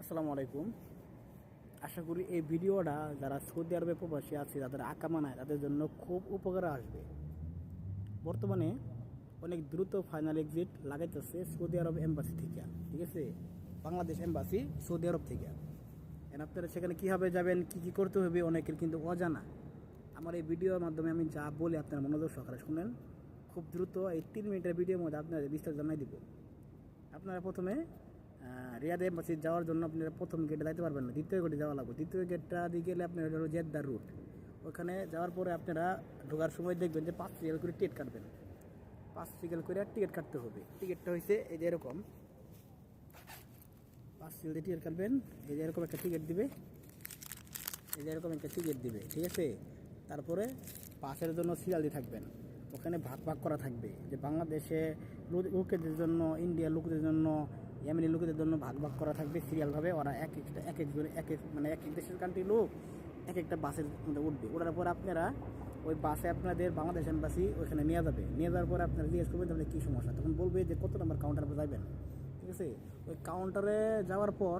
আসসালামু আলাইকুম। আশা করি এই ভিডিওটা যারা সৌদি আরবে প্রবাসী আছে, যাদের আকামা নাই, তাদের জন্য খুব উপকারে আসবে। বর্তমানে অনেক দ্রুত ফাইনাল এক্সিট লাগাইতেছে সৌদি আরব এম্বাসি থেকে, ঠিক আছে, বাংলাদেশ এম্বাসি সৌদি আরব থেকে। আপনারা সেখানে কীভাবে যাবেন, কী করতে হবে, অনেকের কিন্তু অজানা। আমার এই ভিডিওর মাধ্যমে আমি যা বলি আপনারা মনোযোগ সহকারে শুনেন। খুব দ্রুত এই 3 মিনিটের ভিডিওর মধ্যে আপনাদের বিস্তারিত জানাই দিব। আপনারা প্রথমে রিয়াদ এম্বাসি যাওয়ার জন্য আপনারা প্রথম গেটে যাইতে পারবেন না, দ্বিতীয় গেটে যাওয়া লাগবে। দ্বিতীয় গেটটা দিয়ে গেলে আপনার হলো জেদ্দার রুট। ওখানে যাওয়ার পরে আপনারা ঢোকার সময় দেখবেন যে 5 রিয়াল করে টিকিট কাটবেন। 5 রিয়াল করে টিকিট কাটতে হবে। টিকিটটা হয়েছে এই যে এরকম, 5 রিয়াল দিয়ে টিকিট কাটবেন। এই যে এরকম একটা টিকিট দিবে, এই যে এরকম একটা টিকিট দিবে, ঠিক আছে। তারপরে পাসের জন্য সিরিয়াল দিয়ে থাকবেন। ওখানে ভাগ ভাগ করা থাকবে যে বাংলাদেশে লোকেদের জন্য, ইন্ডিয়ার লোকদের জন্য, ইয়েমেনি লোকদের জন্য ভাগ ভাগ করা থাকবে সিরিয়ালভাবে। ওরা এক এক দেশের কান্ট্রি লোক এক একটা বাসের মধ্যে উঠবে। ওঠার পর আপনারা ওই বাসে আপনাদের বাংলাদেশ এম্বাসি ওইখানে নিয়ে যাবে। নিয়ে যাওয়ার পরে আপনারা জিজ্ঞেস করবেন তাহলে কী সমস্যা, তখন বলবে যে কত নম্বর কাউন্টারে যাবেন, ঠিক আছে। ওই কাউন্টারে যাওয়ার পর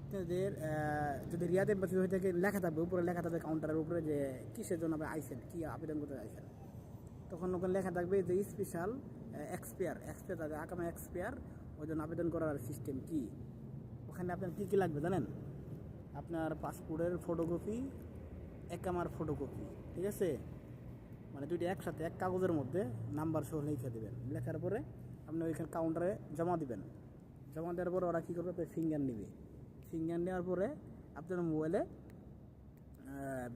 আপনাদের যদি রিয়াদ এম্বাসি হয়ে থাকে লেখা থাকবে, উপরে লেখা থাকবে কাউন্টারের উপরে যে কিসের জন্য আপনি আইসেন, কী আবেদন করতে আইসেন। তখন ওখানে লেখা থাকবে যে স্পেশাল এক্সপায়ার তাদের আকামা এক্সপায়ার, ওই জন্য আবেদন করার সিস্টেম কি। ওখানে আপনার কী কী লাগবে জানেন? আপনার পাসপোর্টের ফটোকপি, একামার ফটোকপি, ঠিক আছে, মানে দুইটা একসাথে এক কাগজের মধ্যে নাম্বার সহ লিখে দেবেন। লেখার পরে আপনি ওইখানে কাউন্টারে জমা দিবেন। জমা দেওয়ার পরে ওরা কী করবে, আপনার ফিঙ্গার নেবে। ফিঙ্গার নেওয়ার পরে আপনার মোবাইলে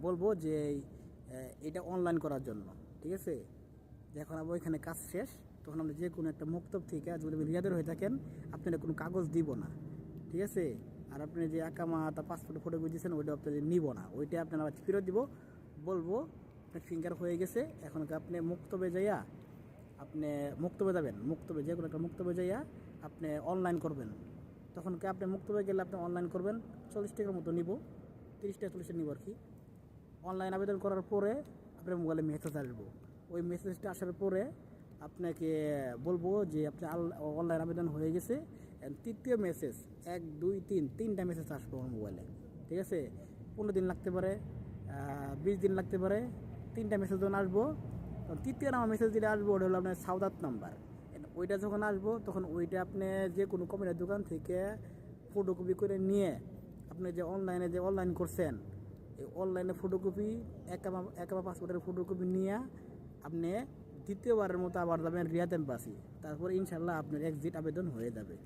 বলবো যে এটা অনলাইন করার জন্য, ঠিক আছে। যখন আপনি ওইখানে কাজ শেষ, তখন আপনি যে কোনো একটা মক্তব থেকে, যদি রিয়াদের হয়ে থাকেন, আপনারা কোনো কাগজ দিব না, ঠিক আছে। আর আপনি যে আকামা তা পাসপোর্ট ফটো দিয়েছেন ওইটা আপনাদের নিব না, ওইটা আপনারা ফেরত দিব। বলবো আপনার ফিঙ্গার হয়ে গেছে, এখন আপনি মুক্তবে যাইয়া আপনি মুক্তবে যাবেন। মুক্তবে যে কোনো একটা মুক্তবে যাইয়া আপনি অনলাইন করবেন। তখন কি আপনি মুক্তবে গেলে আপনি অনলাইন করবেন, 40 টাকার মতো নিব, 30 টাকা 40 নিব আর কি। অনলাইন আবেদন করার পরে আপনার মোবাইলে মেসেজ আসবো। ওই মেসেজটা আসার পরে আপনাকে বলবো যে আপনি অনলাইন আবেদন হয়ে গেছে। তৃতীয় মেসেজ 1 2 3 তিনটা মেসেজ আসবো আমার মোবাইলে, ঠিক আছে। 15 দিন লাগতে পারে, 20 দিন লাগতে পারে। 3টা মেসেজ যখন আসবো, তৃতীয় নাম্বার মেসেজ যেটা আসবো ওটা হলো আপনার সাউদাত নাম্বার। ওইটা যখন আসবো তখন ওইটা আপনি যে কোনো কম্পিউটার দোকান থেকে ফটোকপি করে নিয়ে আপনি যে অনলাইনে যে অনলাইন করছেন, এই অনলাইনে ফটোকপি, একামা পাসপোর্টের ফটোকপি নিয়ে আপনি দ্বিতীয়বারের মতো আবার যাবেন রিয়াদ এম্বাসি। তারপর ইনশাল্লাহ আপনার এক্সিট আবেদন হয়ে যাবে।